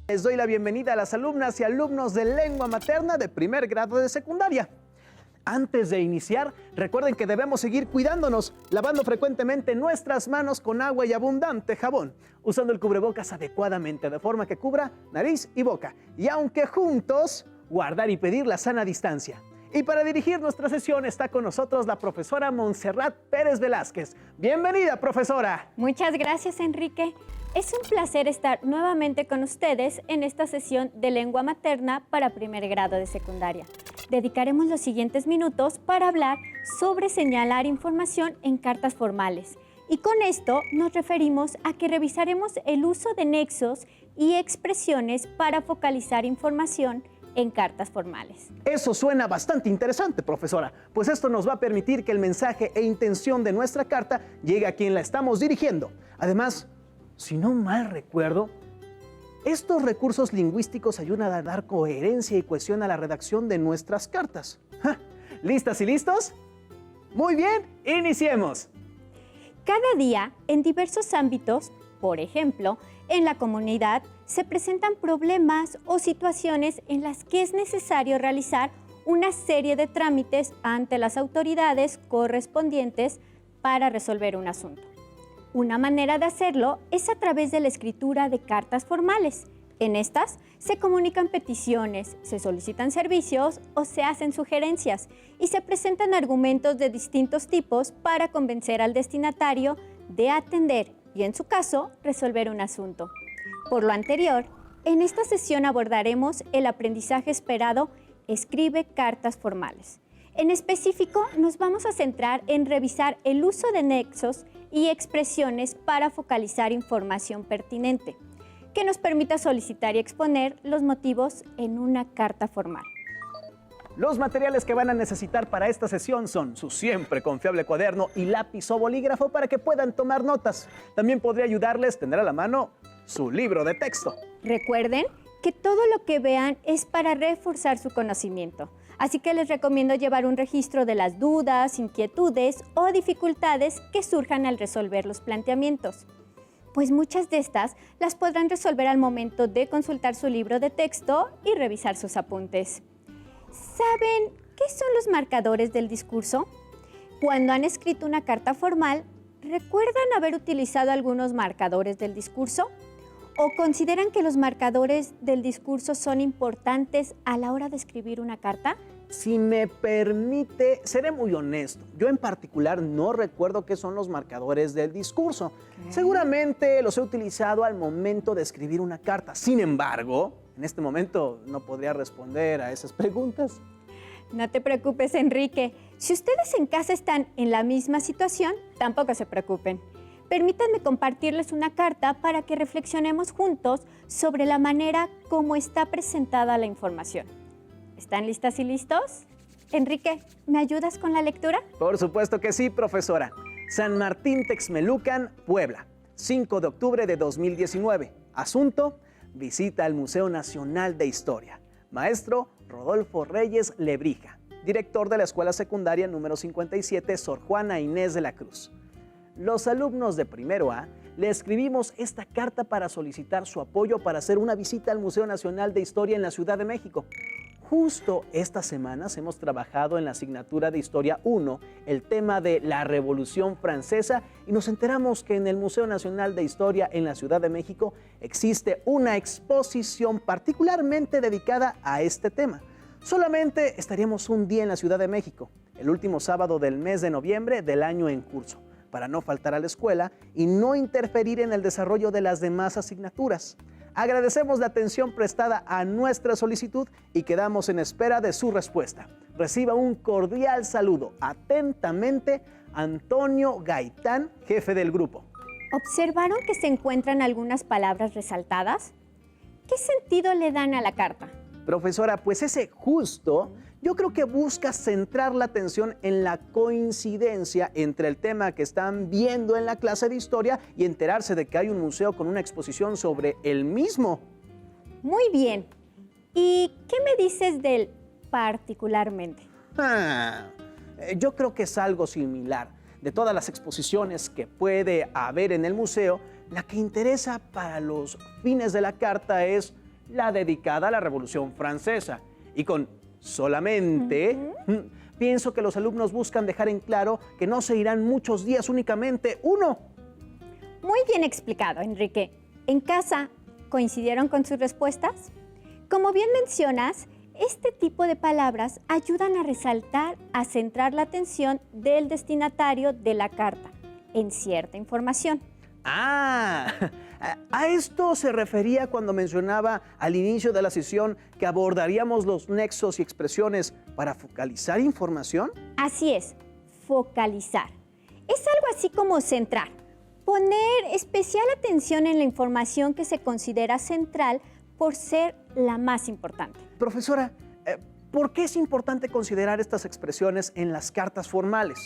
Les doy la bienvenida a las alumnas y alumnos de lengua materna de primer grado de secundaria. Antes de iniciar, recuerden que debemos seguir cuidándonos, lavando frecuentemente nuestras manos con agua y abundante jabón, usando el cubrebocas adecuadamente, de forma que cubra nariz y boca. Y aunque juntos, guardar y pedir la sana distancia. Y para dirigir nuestra sesión está con nosotros la profesora Montserrat Pérez Velázquez. Bienvenida, profesora. Muchas gracias, Enrique. Es un placer estar nuevamente con ustedes en esta sesión de lengua materna para primer grado de secundaria. Dedicaremos los siguientes minutos para hablar sobre señalar información en cartas formales. Y con esto nos referimos a que revisaremos el uso de nexos y expresiones para focalizar información en cartas formales. Eso suena bastante interesante, profesora, pues esto nos va a permitir que el mensaje e intención de nuestra carta llegue a quien la estamos dirigiendo. Además, si no mal recuerdo, estos recursos lingüísticos ayudan a dar coherencia y cohesión a la redacción de nuestras cartas. ¡Ja! ¿Listas y listos? Muy bien, iniciemos. Cada día, en diversos ámbitos, por ejemplo, en la comunidad, se presentan problemas o situaciones en las que es necesario realizar una serie de trámites ante las autoridades correspondientes para resolver un asunto. Una manera de hacerlo es a través de la escritura de cartas formales. En estas se comunican peticiones, se solicitan servicios o se hacen sugerencias y se presentan argumentos de distintos tipos para convencer al destinatario de atender y, en su caso, resolver un asunto. Por lo anterior, en esta sesión abordaremos el aprendizaje esperado Escribe cartas formales. En específico, nos vamos a centrar en revisar el uso de nexos y expresiones para focalizar información pertinente, que nos permita solicitar y exponer los motivos en una carta formal. Los materiales que van a necesitar para esta sesión son su siempre confiable cuaderno y lápiz o bolígrafo para que puedan tomar notas. También podría ayudarles tener a la mano su libro de texto. Recuerden que todo lo que vean es para reforzar su conocimiento. Así que les recomiendo llevar un registro de las dudas, inquietudes o dificultades que surjan al resolver los planteamientos. Pues muchas de estas las podrán resolver al momento de consultar su libro de texto y revisar sus apuntes. ¿Saben qué son los marcadores del discurso? Cuando han escrito una carta formal, ¿recuerdan haber utilizado algunos marcadores del discurso? ¿O consideran que los marcadores del discurso son importantes a la hora de escribir una carta? Si me permite, seré muy honesto. Yo en particular no recuerdo qué son los marcadores del discurso. Seguramente los he utilizado al momento de escribir una carta. Sin embargo, en este momento no podría responder a esas preguntas. No te preocupes, Enrique. Si ustedes en casa están en la misma situación, tampoco se preocupen. Permítanme compartirles una carta para que reflexionemos juntos sobre la manera como está presentada la información. ¿Están listas y listos? Enrique, ¿me ayudas con la lectura? Por supuesto que sí, profesora. San Martín Texmelucan, Puebla, 5 de octubre de 2019. Asunto: visita al Museo Nacional de Historia. Maestro Rodolfo Reyes Lebrija, director de la Escuela Secundaria número 57, Sor Juana Inés de la Cruz. Los alumnos de primero A le escribimos esta carta para solicitar su apoyo para hacer una visita al Museo Nacional de Historia en la Ciudad de México. Justo estas semanas hemos trabajado en la asignatura de Historia 1 el tema de la Revolución Francesa y nos enteramos que en el Museo Nacional de Historia en la Ciudad de México existe una exposición particularmente dedicada a este tema. Solamente estaríamos un día en la Ciudad de México, el último sábado del mes de noviembre del año en curso, para no faltar a la escuela y no interferir en el desarrollo de las demás asignaturas. Agradecemos la atención prestada a nuestra solicitud y quedamos en espera de su respuesta. Reciba un cordial saludo. Atentamente, Antonio Gaitán, jefe del grupo. ¿Observaron que se encuentran algunas palabras resaltadas? ¿Qué sentido le dan a la carta? Profesora, pues ese justo, yo creo que busca centrar la atención en la coincidencia entre el tema que están viendo en la clase de historia y enterarse de que hay un museo con una exposición sobre el mismo. Muy bien. ¿Y qué me dices del particularmente? Yo creo que es algo similar. De todas las exposiciones que puede haber en el museo, la que interesa para los fines de la carta es la dedicada a la Revolución Francesa. Y con solamente, pienso que los alumnos buscan dejar en claro que no se irán muchos días, únicamente uno. Muy bien explicado, Enrique. ¿En casa coincidieron con sus respuestas? Como bien mencionas, este tipo de palabras ayudan a resaltar, a centrar la atención del destinatario de la carta en cierta información. Ah, a esto se refería cuando mencionaba al inicio de la sesión que abordaríamos los nexos y expresiones para focalizar información. Así es, focalizar. Es algo así como centrar, poner especial atención en la información que se considera central por ser la más importante. Profesora, ¿por qué es importante considerar estas expresiones en las cartas formales?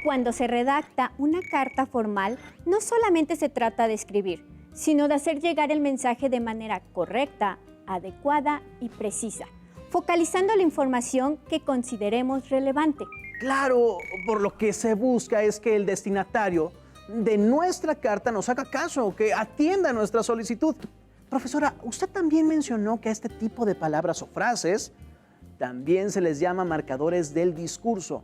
Cuando se redacta una carta formal, no solamente se trata de escribir, sino de hacer llegar el mensaje de manera correcta, adecuada y precisa, focalizando la información que consideremos relevante. Claro, por lo que se busca es que el destinatario de nuestra carta nos haga caso, que atienda nuestra solicitud. Profesora, usted también mencionó que a este tipo de palabras o frases también se les llama marcadores del discurso.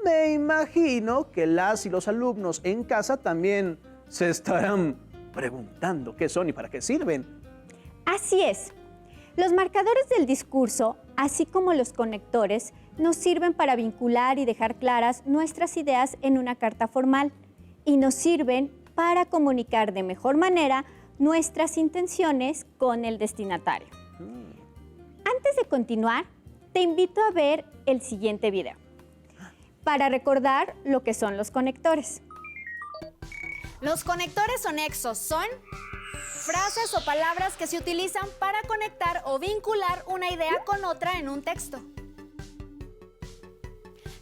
Me imagino que las y los alumnos en casa también se estarán preguntando qué son y para qué sirven. Así es. Los marcadores del discurso, así como los conectores, nos sirven para vincular y dejar claras nuestras ideas en una carta formal y nos sirven para comunicar de mejor manera nuestras intenciones con el destinatario. Antes de continuar, te invito a ver el siguiente video para recordar lo que son los conectores. Los conectores o nexos son frases o palabras que se utilizan para conectar o vincular una idea con otra en un texto.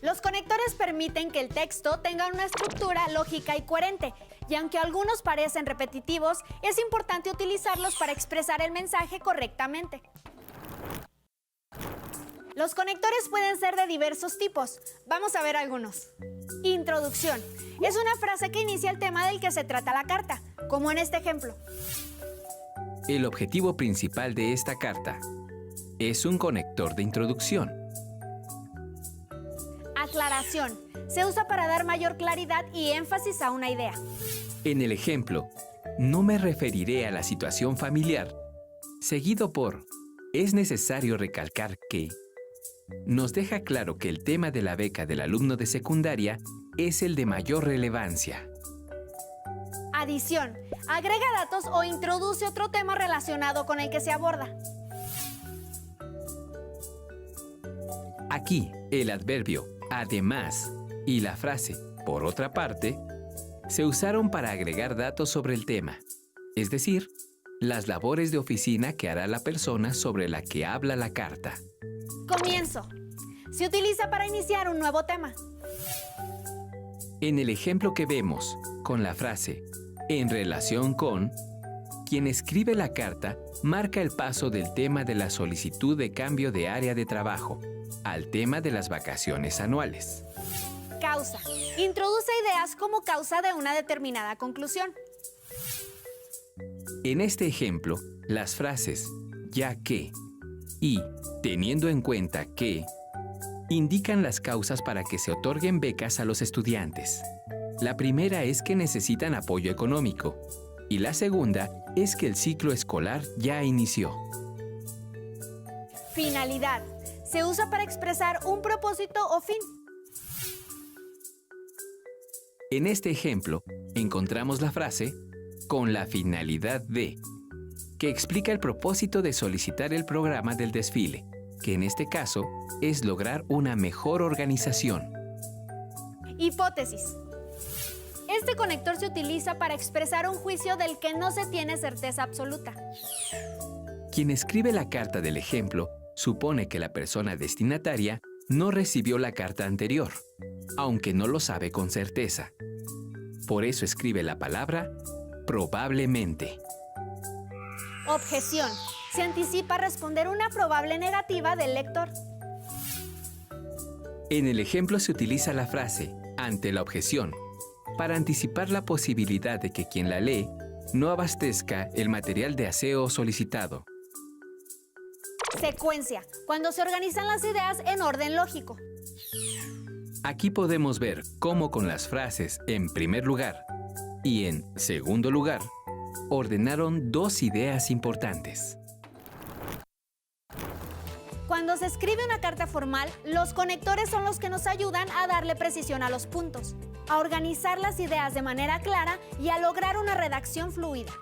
Los conectores permiten que el texto tenga una estructura lógica y coherente, y aunque algunos parecen repetitivos, es importante utilizarlos para expresar el mensaje correctamente. Los conectores pueden ser de diversos tipos. Vamos a ver algunos. Introducción. Es una frase que inicia el tema del que se trata la carta, como en este ejemplo. El objetivo principal de esta carta es un conector de introducción. Aclaración. Se usa para dar mayor claridad y énfasis a una idea. En el ejemplo, no me referiré a la situación familiar, seguido por es necesario recalcar que nos deja claro que el tema de la beca del alumno de secundaria es el de mayor relevancia. Adición. Agrega datos o introduce otro tema relacionado con el que se aborda. Aquí, el adverbio además y la frase por otra parte se usaron para agregar datos sobre el tema, es decir, las labores de oficina que hará la persona sobre la que habla la carta. Comienzo. Se utiliza para iniciar un nuevo tema. En el ejemplo que vemos, con la frase en relación con, quien escribe la carta marca el paso del tema de la solicitud de cambio de área de trabajo al tema de las vacaciones anuales. Causa. Introduce ideas como causa de una determinada conclusión. En este ejemplo, las frases ya que y teniendo en cuenta que indican las causas para que se otorguen becas a los estudiantes. La primera es que necesitan apoyo económico y la segunda es que el ciclo escolar ya inició. Finalidad. Se usa para expresar un propósito o fin. En este ejemplo, encontramos la frase con la finalidad de, que explica el propósito de solicitar el programa del desfile, que en este caso es lograr una mejor organización. Hipótesis. Este conector se utiliza para expresar un juicio del que no se tiene certeza absoluta. Quien escribe la carta del ejemplo supone que la persona destinataria no recibió la carta anterior, aunque no lo sabe con certeza. Por eso escribe la palabra probablemente. Objeción. Se anticipa a responder una probable negativa del lector. En el ejemplo se utiliza la frase ante la objeción para anticipar la posibilidad de que quien la lee no abastezca el material de aseo solicitado Secuencia, cuando se organizan las ideas en orden lógico. Aquí podemos ver cómo con las frases en primer lugar y en segundo lugar, ordenaron dos ideas importantes. Cuando se escribe una carta formal, los conectores son los que nos ayudan a darle precisión a los puntos, a organizar las ideas de manera clara y a lograr una redacción fluida.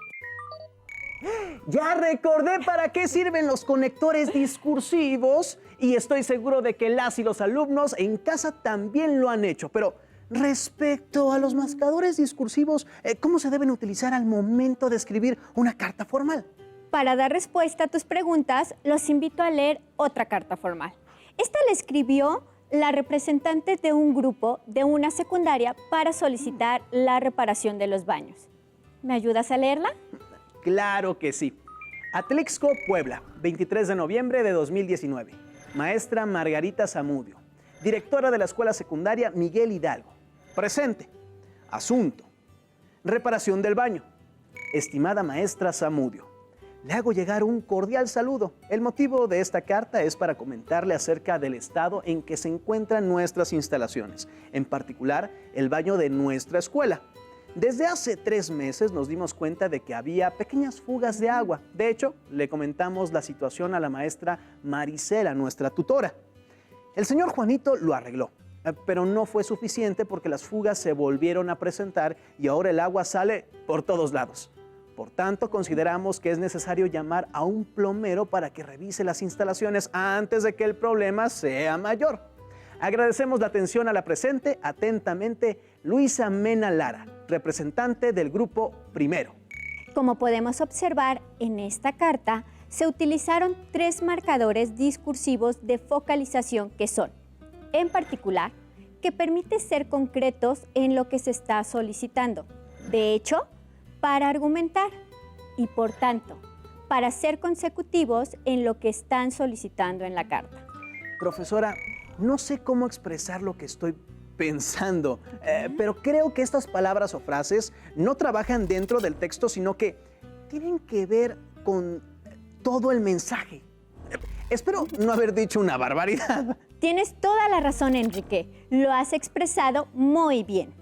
Ya recordé para qué sirven los conectores discursivos y estoy seguro de que las y los alumnos en casa también lo han hecho. Pero respecto a los marcadores discursivos, ¿cómo se deben utilizar al momento de escribir una carta formal? Para dar respuesta a tus preguntas, los invito a leer otra carta formal. Esta la escribió la representante de un grupo de una secundaria para solicitar la reparación de los baños. ¿Me ayudas a leerla? Claro que sí. Atlixco, Puebla, 23 de noviembre de 2019. Maestra Margarita Zamudio. Directora de la Escuela Secundaria Miguel Hidalgo. Presente. Asunto. Reparación del baño. Estimada maestra Zamudio, le hago llegar un cordial saludo. El motivo de esta carta es para comentarle acerca del estado en que se encuentran nuestras instalaciones, en particular el baño de nuestra escuela. Desde hace 3 meses nos dimos cuenta de que había pequeñas fugas de agua. De hecho, le comentamos la situación a la maestra Marisela, nuestra tutora. El señor Juanito lo arregló, pero no fue suficiente porque las fugas se volvieron a presentar y ahora el agua sale por todos lados. Por tanto, consideramos que es necesario llamar a un plomero para que revise las instalaciones antes de que el problema sea mayor. Agradecemos la atención a la presente. Atentamente, Luisa Mena Lara, representante del grupo primero. Como podemos observar en esta carta, se utilizaron 3 marcadores discursivos de focalización que son, en particular, que permite ser concretos en lo que se está solicitando. De hecho, para argumentar y, por tanto, para ser consecutivos en lo que están solicitando en la carta. Profesora, no sé cómo expresar lo que estoy pensando, pero creo que estas palabras o frases no trabajan dentro del texto, sino que tienen que ver con todo el mensaje. Espero no haber dicho una barbaridad. Tienes toda la razón, Enrique. Lo has expresado muy bien.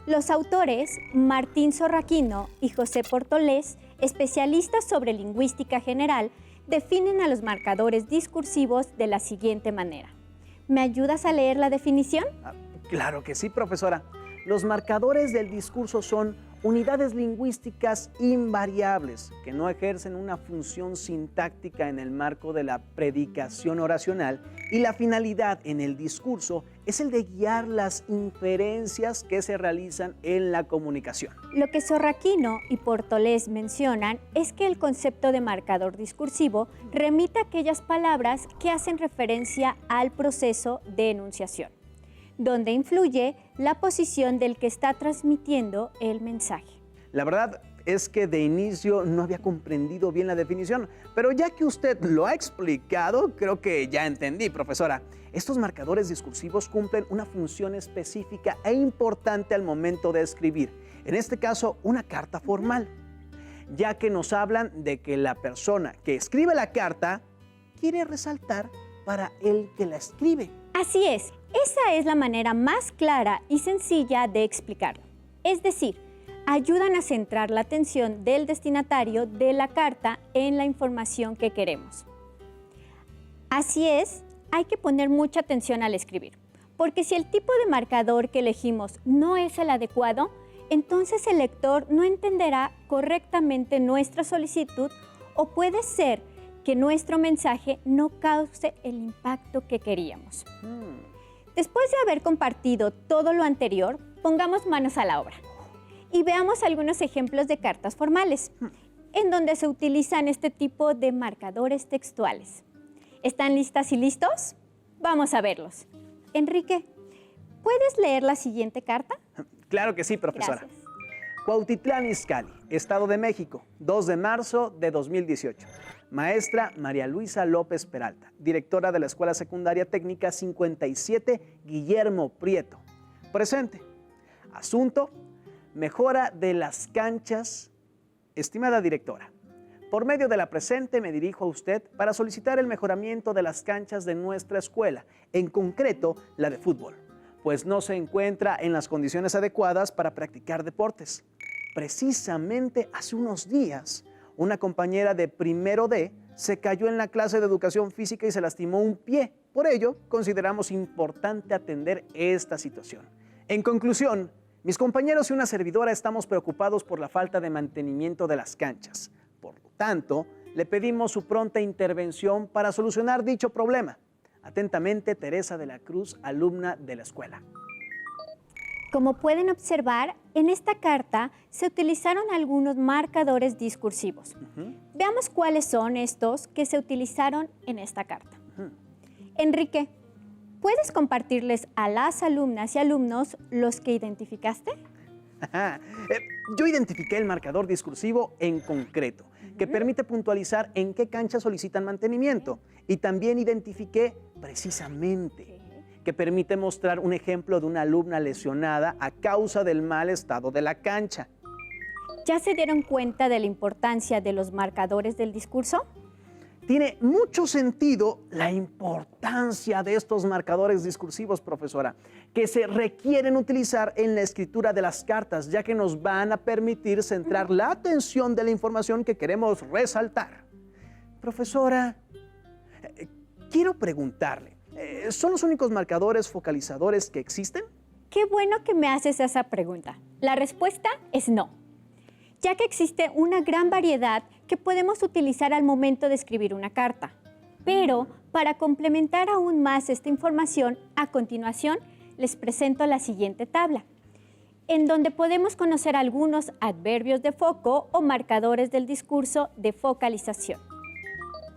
Los autores Martín Sorraquino y José Portolés, especialistas sobre lingüística general, definen a los marcadores discursivos de la siguiente manera. ¿Me ayudas a leer la definición? Claro que sí, profesora. Los marcadores del discurso son unidades lingüísticas invariables que no ejercen una función sintáctica en el marco de la predicación oracional y la finalidad en el discurso es el de guiar las inferencias que se realizan en la comunicación. Lo que Sorraquino y Portolés mencionan es que el concepto de marcador discursivo remite a aquellas palabras que hacen referencia al proceso de enunciación, donde influye la posición del que está transmitiendo el mensaje. La verdad es que de inicio no había comprendido bien la definición, pero ya que usted lo ha explicado, creo que ya entendí, profesora. Estos marcadores discursivos cumplen una función específica e importante al momento de escribir, en este caso una carta formal, ya que nos hablan de que la persona que escribe la carta quiere resaltar para el que la escribe. Así es. Esa es la manera más clara y sencilla de explicarlo. Es decir, ayudan a centrar la atención del destinatario de la carta en la información que queremos. Así es, hay que poner mucha atención al escribir, porque si el tipo de marcador que elegimos no es el adecuado, entonces el lector no entenderá correctamente nuestra solicitud o puede ser que nuestro mensaje no cause el impacto que queríamos. Después de haber compartido todo lo anterior, pongamos manos a la obra y veamos algunos ejemplos de cartas formales en donde se utilizan este tipo de marcadores textuales. ¿Están listas y listos? Vamos a verlos. Enrique, ¿puedes leer la siguiente carta? Claro que sí, profesora. Gracias. Cuautitlán Izcalli, Estado de México, 2 de marzo de 2018. Maestra María Luisa López Peralta, directora de la Escuela Secundaria Técnica 57 Guillermo Prieto. Presente. Asunto: mejora de las canchas. Estimada directora, Por medio de la presente me dirijo a usted para solicitar el mejoramiento de las canchas de nuestra escuela, en concreto la de fútbol, pues no se encuentra en las condiciones adecuadas para practicar deportes. Precisamente hace unos días, una compañera de primero D se cayó en la clase de educación física y se lastimó un pie. Por ello, consideramos importante atender esta situación. En conclusión, mis compañeros y una servidora estamos preocupados por la falta de mantenimiento de las canchas. Por lo tanto, le pedimos su pronta intervención para solucionar dicho problema. Atentamente, Teresa de la Cruz, alumna de la escuela. Como pueden observar, en esta carta se utilizaron algunos marcadores discursivos. Veamos cuáles son estos que se utilizaron en esta carta. Enrique, ¿puedes compartirles a las alumnas y alumnos los que identificaste? Yo identifiqué el marcador discursivo en concreto, que permite puntualizar en qué cancha solicitan mantenimiento. Y también identifiqué precisamente que permite mostrar un ejemplo de una alumna lesionada a causa del mal estado de la cancha. ¿Ya se dieron cuenta de la importancia de los marcadores del discurso? Tiene mucho sentido la importancia de estos marcadores discursivos, profesora, que se requieren utilizar en la escritura de las cartas, ya que nos van a permitir centrar la atención de la información que queremos resaltar. Profesora, quiero preguntarle, ¿son los únicos marcadores focalizadores que existen? Qué bueno que me haces esa pregunta. La respuesta es no, ya que existe una gran variedad que podemos utilizar al momento de escribir una carta. Pero para complementar aún más esta información, a continuación les presento la siguiente tabla, en donde podemos conocer algunos adverbios de foco o marcadores del discurso de focalización.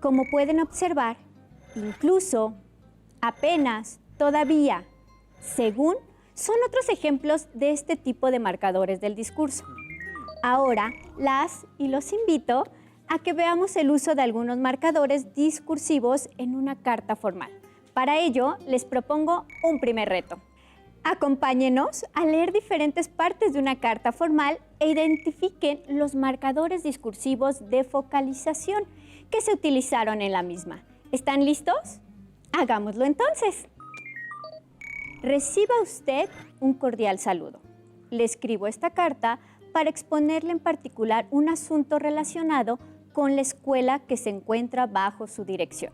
Como pueden observar, incluso, apenas, todavía, según, son otros ejemplos de este tipo de marcadores del discurso. Ahora, las y los invito a que veamos el uso de algunos marcadores discursivos en una carta formal. Para ello, les propongo un primer reto. Acompáñenos a leer diferentes partes de una carta formal e identifiquen los marcadores discursivos de focalización que se utilizaron en la misma. ¿Están listos? Hagámoslo entonces. Reciba usted un cordial saludo. Le escribo esta carta para exponerle en particular un asunto relacionado con la escuela que se encuentra bajo su dirección.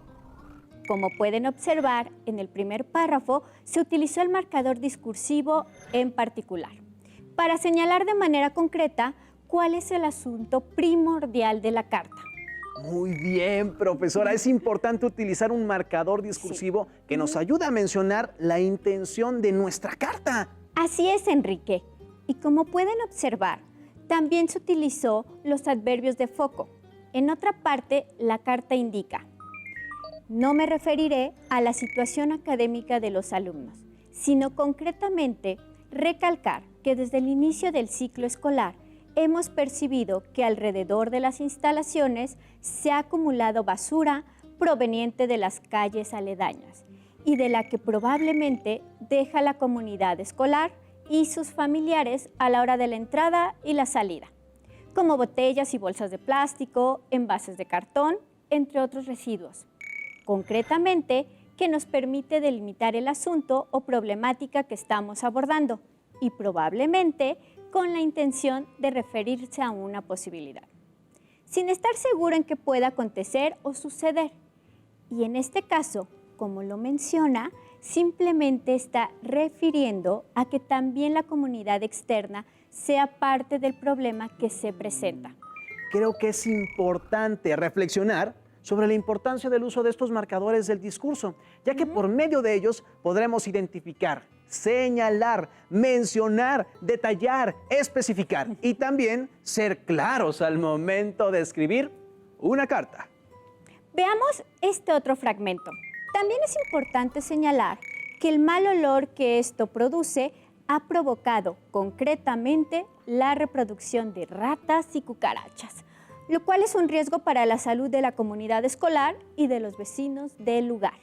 Como pueden observar, en el primer párrafo se utilizó el marcador discursivo en particular para señalar de manera concreta cuál es el asunto primordial de la carta. Muy bien, profesora. Es importante utilizar un marcador discursivo que nos ayuda a mencionar la intención de nuestra carta. Así es, Enrique. Y como pueden observar, también se utilizó los adverbios de foco. En otra parte, la carta indica: no me referiré a la situación académica de los alumnos, sino concretamente recalcar que desde el inicio del ciclo escolar hemos percibido que alrededor de las instalaciones se ha acumulado basura proveniente de las calles aledañas y de la que probablemente deja la comunidad escolar y sus familiares a la hora de la entrada y la salida, como botellas y bolsas de plástico, envases de cartón, entre otros residuos. Concretamente, que nos permite delimitar el asunto o problemática que estamos abordando y probablemente con la intención de referirse a una posibilidad, sin estar seguro en que pueda acontecer o suceder. Y en este caso, como lo menciona, simplemente está refiriendo a que también la comunidad externa sea parte del problema que se presenta. Creo que es importante reflexionar sobre la importancia del uso de estos marcadores del discurso, ya que por medio de ellos podremos identificar, señalar, mencionar, detallar, especificar y también ser claros al momento de escribir una carta. Veamos este otro fragmento. También es importante señalar que el mal olor que esto produce ha provocado concretamente la reproducción de ratas y cucarachas, lo cual es un riesgo para la salud de la comunidad escolar y de los vecinos del lugar.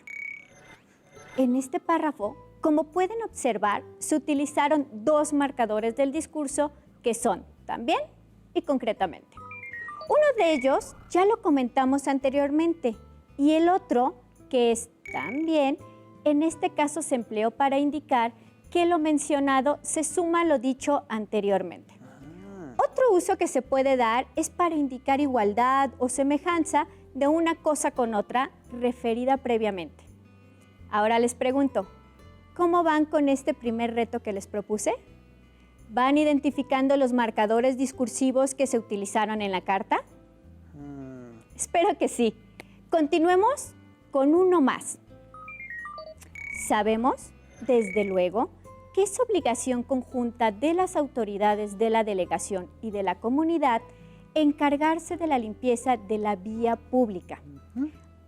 En este párrafo, como pueden observar, se utilizaron dos marcadores del discurso que son también y concretamente. Uno de ellos ya lo comentamos anteriormente y el otro, que es también, en este caso se empleó para indicar que lo mencionado se suma a lo dicho anteriormente. Otro uso que se puede dar es para indicar igualdad o semejanza de una cosa con otra referida previamente. Ahora les pregunto, ¿cómo van con este primer reto que les propuse? ¿Van identificando los marcadores discursivos que se utilizaron en la carta? Espero que sí. Continuemos con uno más. Sabemos, desde luego, que es obligación conjunta de las autoridades de la delegación y de la comunidad encargarse de la limpieza de la vía pública.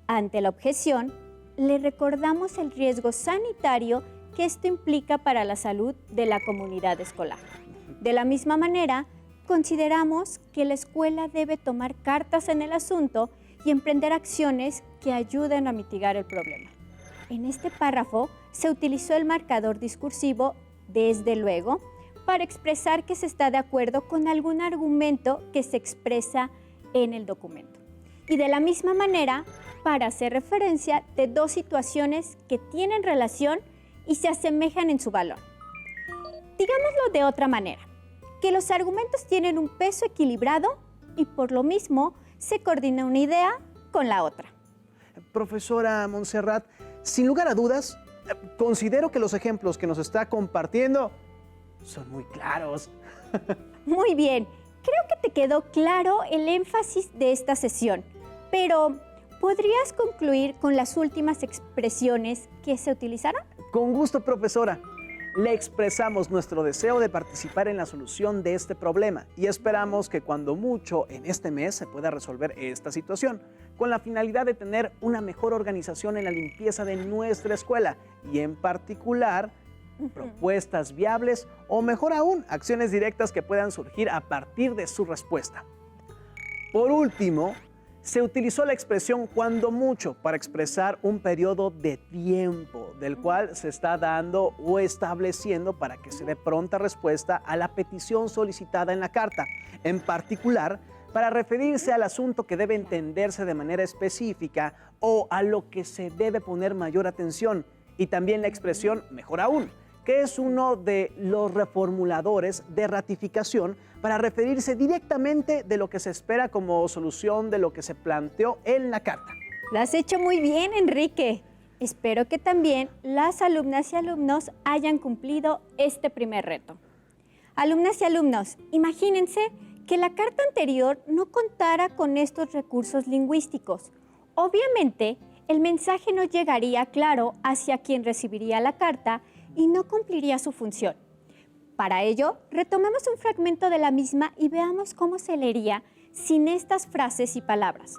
Ante la objeción, le recordamos el riesgo sanitario que esto implica para la salud de la comunidad escolar. De la misma manera, consideramos que la escuela debe tomar cartas en el asunto y emprender acciones que ayuden a mitigar el problema. En este párrafo se utilizó el marcador discursivo, desde luego, para expresar que se está de acuerdo con algún argumento que se expresa en el documento. Y de la misma manera, para hacer referencia de dos situaciones que tienen relación y se asemejan en su valor. Digámoslo de otra manera, que los argumentos tienen un peso equilibrado y por lo mismo se coordina una idea con la otra. Profesora Montserrat, sin lugar a dudas, considero que los ejemplos que nos está compartiendo son muy claros. Muy bien, creo que te quedó claro el énfasis de esta sesión, pero ¿podrías concluir con las últimas expresiones que se utilizaron? Con gusto, profesora. Le expresamos nuestro deseo de participar en la solución de este problema y esperamos que cuando mucho en este mes se pueda resolver esta situación, con la finalidad de tener una mejor organización en la limpieza de nuestra escuela y en particular propuestas viables o mejor aún, acciones directas que puedan surgir a partir de su respuesta. Por último, se utilizó la expresión cuando mucho para expresar un periodo de tiempo del cual se está dando o estableciendo para que se dé pronta respuesta a la petición solicitada en la carta, en particular para referirse al asunto que debe entenderse de manera específica o a lo que se debe poner mayor atención, y también la expresión mejor aún, que es uno de los reformuladores de ratificación para referirse directamente de lo que se espera como solución de lo que se planteó en la carta. Lo has hecho muy bien, Enrique. Espero que también las alumnas y alumnos hayan cumplido este primer reto. Alumnas y alumnos, imagínense que la carta anterior no contara con estos recursos lingüísticos. Obviamente, el mensaje no llegaría claro hacia quien recibiría la carta y no cumpliría su función. Para ello, retomemos un fragmento de la misma y veamos cómo se leería sin estas frases y palabras.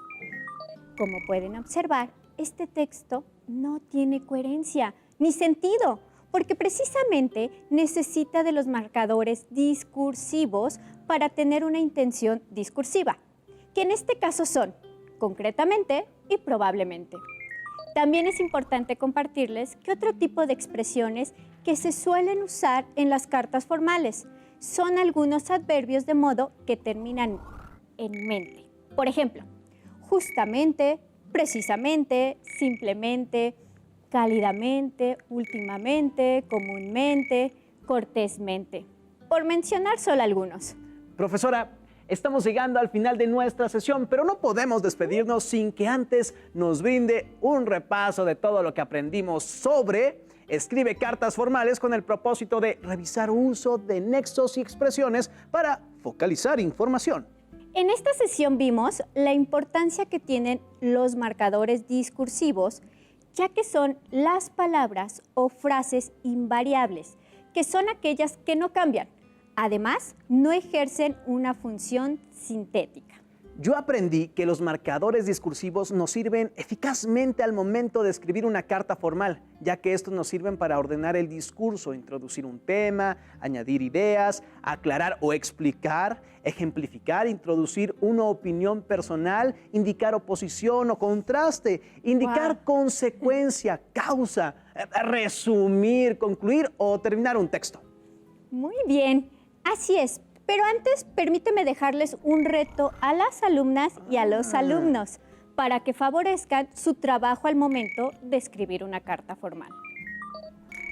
Como pueden observar, este texto no tiene coherencia ni sentido, porque precisamente necesita de los marcadores discursivos para tener una intención discursiva, que en este caso son concretamente y probablemente. También es importante compartirles que otro tipo de expresiones que se suelen usar en las cartas formales son algunos adverbios de modo que terminan en mente. Por ejemplo, justamente, precisamente, simplemente, cálidamente, últimamente, comúnmente, cortésmente, por mencionar solo algunos. Profesora, estamos llegando al final de nuestra sesión, pero no podemos despedirnos sin que antes nos brinde un repaso de todo lo que aprendimos sobre escribe cartas formales con el propósito de revisar uso de nexos y expresiones para focalizar información. En esta sesión vimos la importancia que tienen los marcadores discursivos, ya que son las palabras o frases invariables, que son aquellas que no cambian. Además, no ejercen una función sintética. Yo aprendí que los marcadores discursivos nos sirven eficazmente al momento de escribir una carta formal, ya que estos nos sirven para ordenar el discurso, introducir un tema, añadir ideas, aclarar o explicar, ejemplificar, introducir una opinión personal, indicar oposición o contraste, indicar consecuencia, causa, resumir, concluir o terminar un texto. Muy bien, así es. Pero antes, permíteme dejarles un reto a las alumnas y a los alumnos para que favorezcan su trabajo al momento de escribir una carta formal.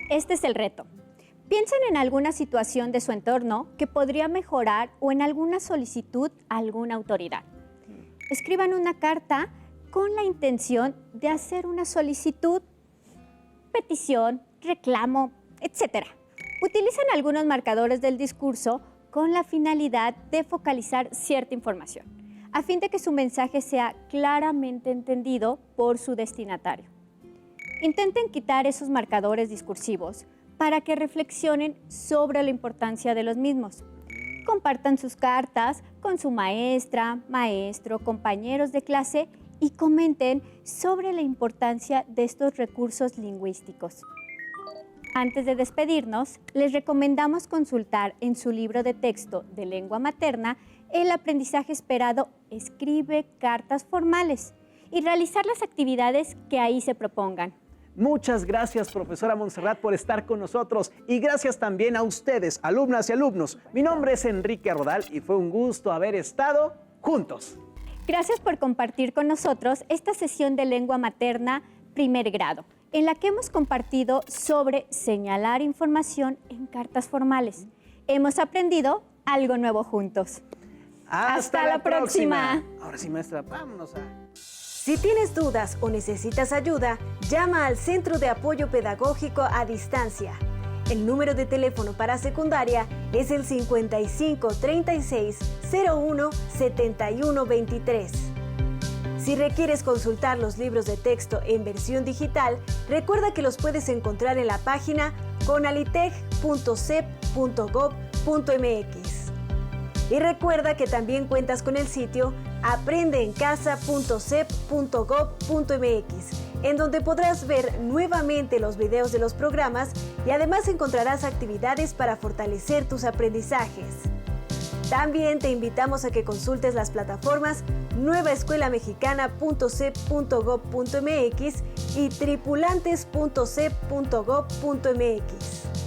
Este es el reto. Piensen en alguna situación de su entorno que podría mejorar o en alguna solicitud a alguna autoridad. Escriban una carta con la intención de hacer una solicitud, petición, reclamo, etc. Utilicen algunos marcadores del discurso con la finalidad de focalizar cierta información, a fin de que su mensaje sea claramente entendido por su destinatario. Intenten quitar esos marcadores discursivos para que reflexionen sobre la importancia de los mismos. Compartan sus cartas con su maestra, maestro, compañeros de clase y comenten sobre la importancia de estos recursos lingüísticos. Antes de despedirnos, les recomendamos consultar en su libro de texto de lengua materna el aprendizaje esperado Escribe cartas formales y realizar las actividades que ahí se propongan. Muchas gracias, profesora Montserrat, por estar con nosotros y gracias también a ustedes, alumnas y alumnos. Mi nombre es Enrique Rodal y fue un gusto haber estado juntos. Gracias por compartir con nosotros esta sesión de lengua materna primer grado, en la que hemos compartido sobre señalar información en cartas formales. Hemos aprendido algo nuevo juntos. ¡Hasta la próxima! Ahora sí, maestra, vámonos a... Si tienes dudas o necesitas ayuda, llama al Centro de Apoyo Pedagógico a Distancia. El número de teléfono para secundaria es el 55 36 01 71 23. Si requieres consultar los libros de texto en versión digital, recuerda que los puedes encontrar en la página conalitec.cep.gov.mx. Y recuerda que también cuentas con el sitio aprendeencasa.cep.gov.mx, en donde podrás ver nuevamente los videos de los programas y además encontrarás actividades para fortalecer tus aprendizajes. También te invitamos a que consultes las plataformas nuevaescuelamexicana.cep.gov.mx y tripulantes.cep.gov.mx.